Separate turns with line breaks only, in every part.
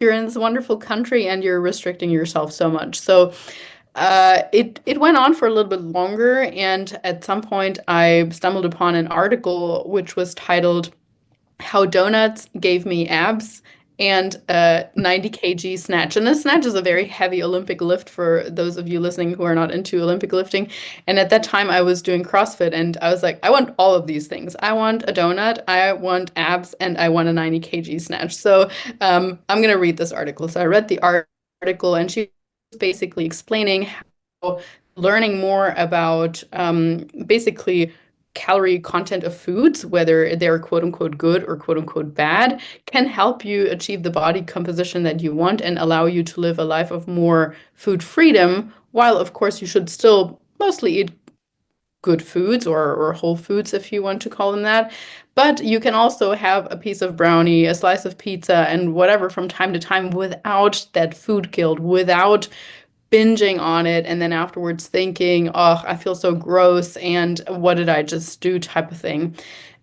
you're in this wonderful country and you're restricting yourself so much. So it went on for a little bit longer, and at some point I stumbled upon an article which was titled "How Donuts Gave Me Abs" and 90 kg snatch. And this snatch is a very heavy Olympic lift for those of you listening who are not into Olympic lifting. And at that time, I was doing CrossFit, and I was like, I want all of these things. I want a donut, I want abs, and I want a 90 kg snatch. So I'm going to read this article. So I read the article, and she was basically explaining how learning more about basically calorie content of foods, whether they're quote unquote good or quote unquote bad, can help you achieve the body composition that you want and allow you to live a life of more food freedom, while of course you should still mostly eat good foods or whole foods if you want to call them that. But you can also have a piece of brownie, a slice of pizza, and whatever from time to time without that food guilt, without binging on it and then afterwards thinking, oh, I feel so gross and what did I just do type of thing.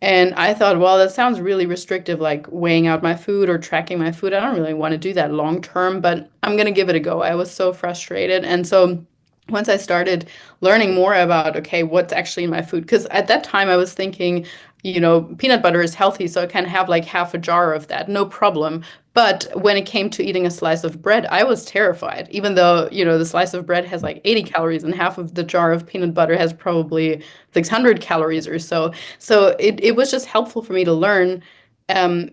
And I thought, well, that sounds really restrictive, like weighing out my food or tracking my food. I don't really want to do that long term, but I'm going to give it a go. I was so frustrated. And so once I started learning more about, okay, what's actually in my food, because at that time I was thinking, peanut butter is healthy, so I can have like half a jar of that, no problem. But when it came to eating a slice of bread, I was terrified, even though, the slice of bread has like 80 calories and half of the jar of peanut butter has probably 600 calories or so. So it was just helpful for me to learn um,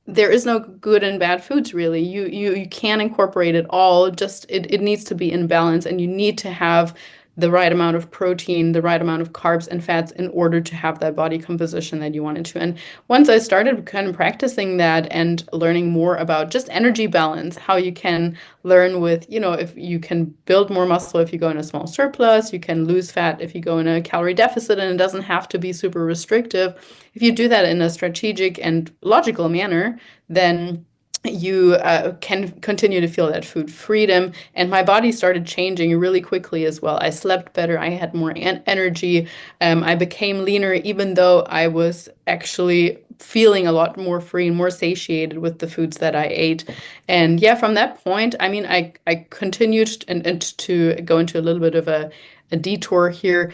there is no good and bad foods really. You can incorporate it all, just it needs to be in balance and you need to have the right amount of protein, the right amount of carbs and fats in order to have that body composition that you wanted to. And once I started kind of practicing that and learning more about just energy balance, how you can learn with, if you can build more muscle if you go in a small surplus, you can lose fat if you go in a calorie deficit, and it doesn't have to be super restrictive. If you do that in a strategic and logical manner, then you can continue to feel that food freedom. And my body started changing really quickly as well. I slept better. I had more energy. I became leaner, even though I was actually feeling a lot more free and more satiated with the foods that I ate. And yeah, from that point, I mean, I continued and to go into a little bit of a detour here.